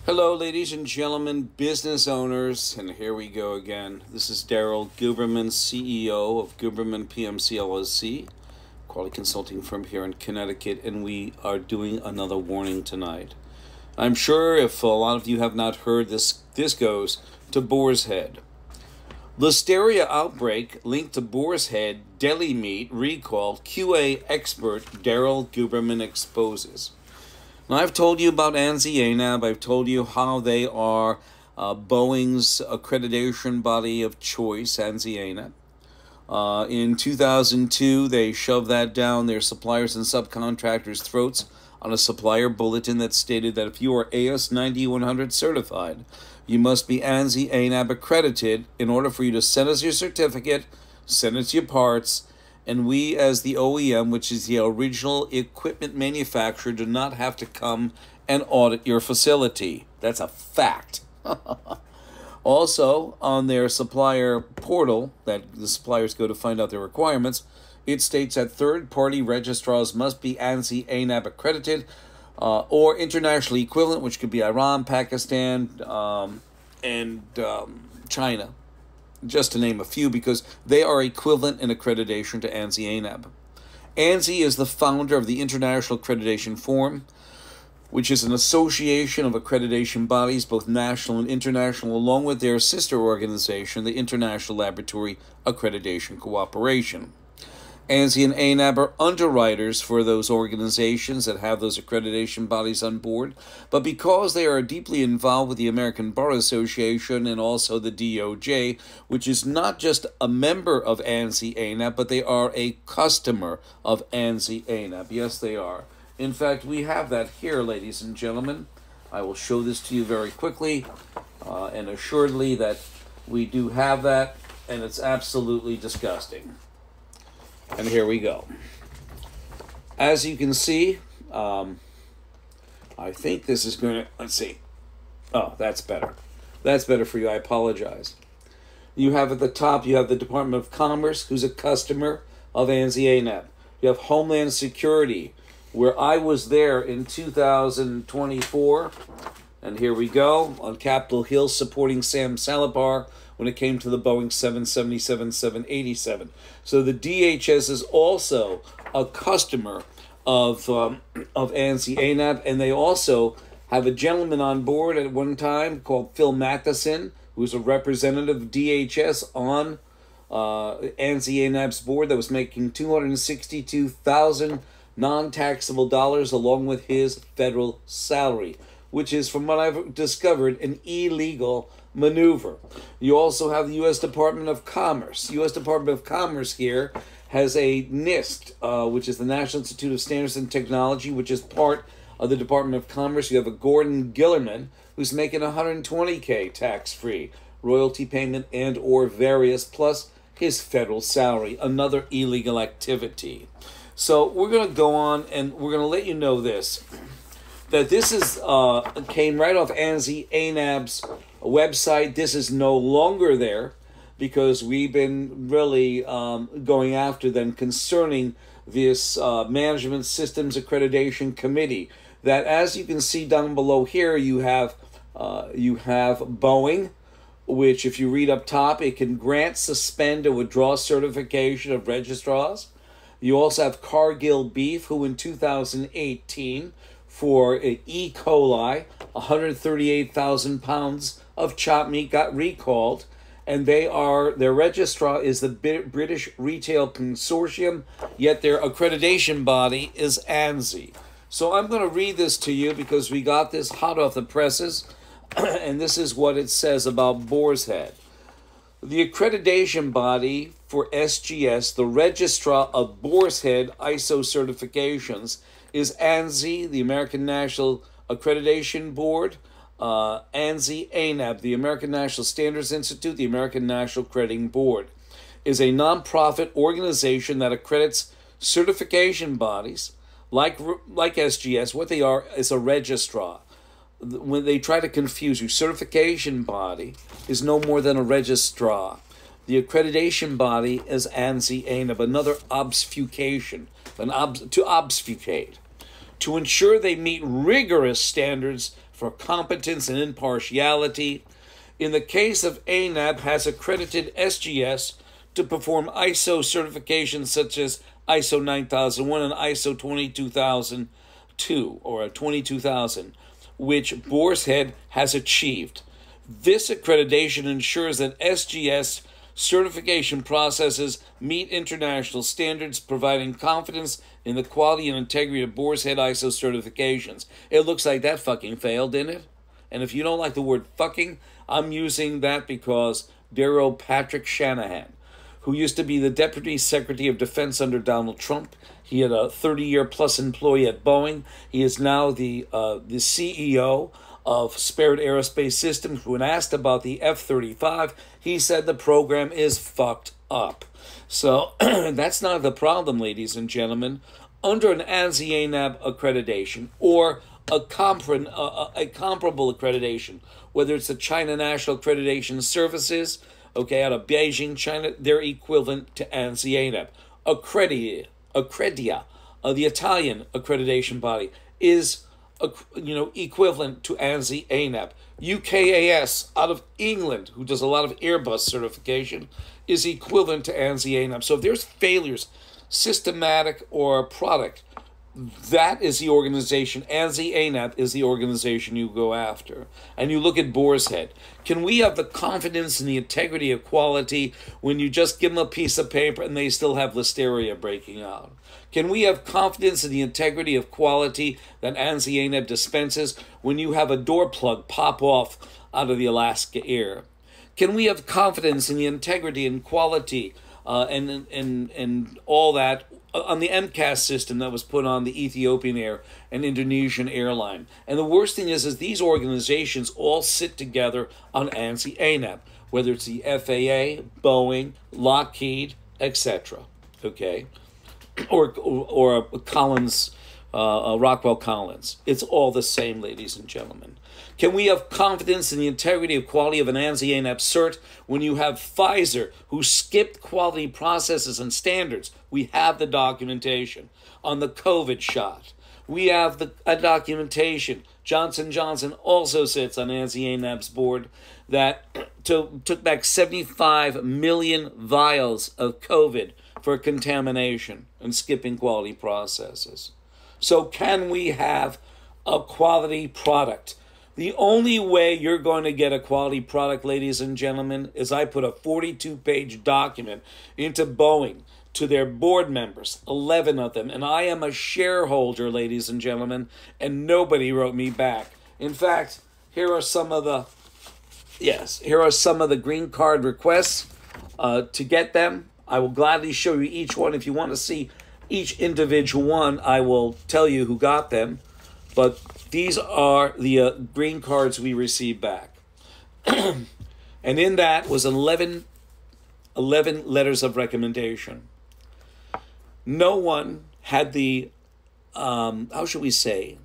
Hello, ladies and gentlemen, business owners, and here we go again. This is Daryl Guberman, CEO of Guberman-PMC LLC, quality consulting firm here in Connecticut, and we are doing another warning tonight. I'm sure if a lot of you have not heard this goes to Boar's Head. Listeria outbreak linked to Boar's Head deli meat recall, QA expert Daryl Guberman exposes. Now, I've told you about ANSI-ANAB. I've told you how they are Boeing's accreditation body of choice, ANSI-ANAB. In 2002, they shoved that down their suppliers and subcontractors' throats on a supplier bulletin that stated that if you are AS9100 certified, you must be ANSI-ANAB accredited in order for you to send us your certificate, send us your parts, and we, as the OEM, which is the original equipment manufacturer, do not have to come and audit your facility. That's a fact. Also, on their supplier portal that the suppliers go to find out their requirements, it states that third-party registrars must be ANSI-ANAB accredited or internationally equivalent, which could be Iran, Pakistan, and China, just to name a few, because they are equivalent in accreditation to ANSI-ANAB. ANSI is the founder of the International Accreditation Forum, which is an association of accreditation bodies, both national and international, along with their sister organization, the International Laboratory Accreditation Cooperation. ANSI and ANAB are underwriters for those organizations that have those accreditation bodies on board, but because they are deeply involved with the American Bar Association and also the DOJ, which is not just a member of ANSI-ANAB, but they are a customer of ANSI-ANAB. Yes, they are. In fact, we have that here, ladies and gentlemen. I will show this to you very quickly and assuredly that we do have that, and it's absolutely disgusting. And here we go. As you can see, I think this is going to, let's see. Oh, that's better. That's better for you. I apologize. You have at the top, you have the Department of Commerce, who's a customer of ANSI-ANAB. You have Homeland Security, where I was there in 2024. And here we go, on Capitol Hill, supporting Sam Salapar when it came to the Boeing 777, 787. So the DHS is also a customer of ANSI-ANAB, and they also have a gentleman on board at one time called Phil Matheson, who's a representative of DHS on ANSI-ANAB's board that was making $262,000 non-taxable dollars along with his federal salary, which is, from what I've discovered, an illegal maneuver. You also have the U.S. Department of Commerce. U.S. Department of Commerce here has a NIST, which is the National Institute of Standards and Technology, which is part of the Department of Commerce. You have a Gordon Gillerman, who's making $120K tax-free royalty payment and or various, plus his federal salary, another illegal activity. So we're going to go on, and we're going to let you know this, that this is came right off ANSI-ANAB's website. This is no longer there because we've been really going after them concerning this Management Systems Accreditation Committee. That, as you can see down below here, you have Boeing, which, if you read up top, it can grant, suspend, or withdraw certification of registrars. You also have Cargill Beef, who in 2018, for E. coli, 138,000 pounds of chopped meat got recalled, and their registrar is the British Retail Consortium, yet their accreditation body is ANSI. So I'm going to read this to you because we got this hot off the presses, and this is what it says about Boar's Head. The accreditation body for SGS, the registrar of Boar's Head ISO certifications, is ANSI, the American National Accreditation Board, ANSI-ANAB, the American National Standards Institute, the American National Accrediting Board, is a nonprofit organization that accredits certification bodies like SGS. What they are is a registrar. When they try to confuse you, certification body is no more than a registrar. The accreditation body is ANSI-ANAB, another obfuscation, to obfuscate. To ensure they meet rigorous standards for competence and impartiality. In the case of ANAB, has accredited SGS to perform ISO certifications such as ISO 9001 and ISO 22002 or 22000, which Boar's Head has achieved. This accreditation ensures that SGS certification processes meet international standards, providing confidence in the quality and integrity of Boar's Head ISO certifications. It looks like that fucking failed, didn't it? And if you don't like the word fucking, I'm using that because Daryl Patrick Shanahan, who used to be the Deputy Secretary of Defense under Donald Trump, he had a 30-year-plus employee at Boeing. He is now the CEO of Spirit Aerospace Systems. When asked about the F-35, he said the program is fucked up. So that's not the problem, ladies and gentlemen. Under an ANSI-ANAB accreditation or a comparable accreditation, whether it's the China National Accreditation Services, okay, out of Beijing, China, they're equivalent to ANSI-ANAB. Accredia, the Italian accreditation body, is equivalent to ANSI-ANAB. UKAS out of England, who does a lot of Airbus certification, is equivalent to ANSI-ANAB. So if there's failures, systematic or product, that is the organization. ANSI-ANAB is the organization you go after. And you look at Boar's Head. Can we have the confidence in the integrity of quality when you just give them a piece of paper and they still have listeria breaking out? Can we have confidence in the integrity of quality that ANSI-ANAB dispenses when you have a door plug pop off out of the Alaska air? Can we have confidence in the integrity and quality and all that on the MCAS system that was put on the Ethiopian Air and Indonesian airline? And the worst thing is these organizations all sit together on ANSI-ANAB, whether it's the FAA, Boeing, Lockheed, etc. Okay, or Collins, Rockwell Collins. It's all the same, ladies and gentlemen. Can we have confidence in the integrity of quality of an ANSI-ANAB cert when you have Pfizer, who skipped quality processes and standards? We have the documentation on the COVID shot. We have the documentation. Johnson & Johnson also sits on ANSI-ANAB's board that took back 75 million vials of COVID for contamination and skipping quality processes. So can we have a quality product? The only way you're going to get a quality product, ladies and gentlemen, is I put a 42-page document into Boeing to their board members, 11 of them, and I am a shareholder, ladies and gentlemen, and nobody wrote me back. In fact, here are some of the green card requests. To get them, I will gladly show you each one. If you want to see each individual one, I will tell you who got them. But these are the green cards we received back. And in that was 11 letters of recommendation. No one had the, how should we say,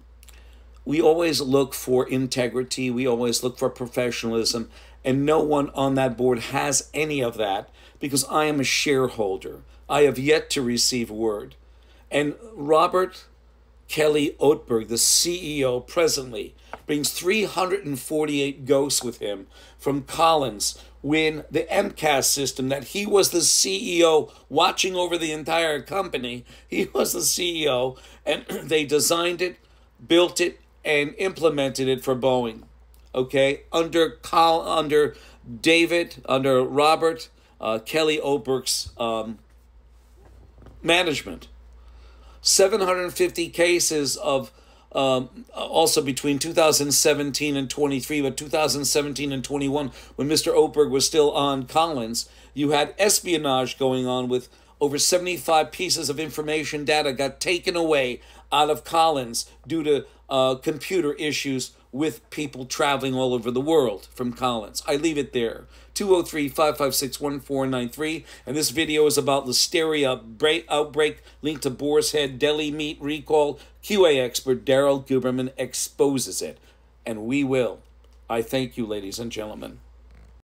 we always look for integrity, we always look for professionalism, and no one on that board has any of that because I am a shareholder. I have yet to receive word. And Robert Kelly Oatberg, the CEO presently, brings 348 ghosts with him from Collins when the MCAS system that he was the CEO watching over the entire company, he was the CEO, and they designed it, built it, and implemented it for Boeing. Okay, under Robert Kelly Oatberg's management. 750 cases of also between 2017 and 23, but 2017 and 21, when Mr. Oatberg was still on Collins, you had espionage going on with over 75 pieces of information data got taken away out of Collins due to computer issues with people traveling all over the world from Collins. I leave it there. 203-556-1493. And this video is about Listeria outbreak linked to Boar's Head deli meat recall. QA expert Daryl Guberman exposes it. And we will. I thank you, ladies and gentlemen.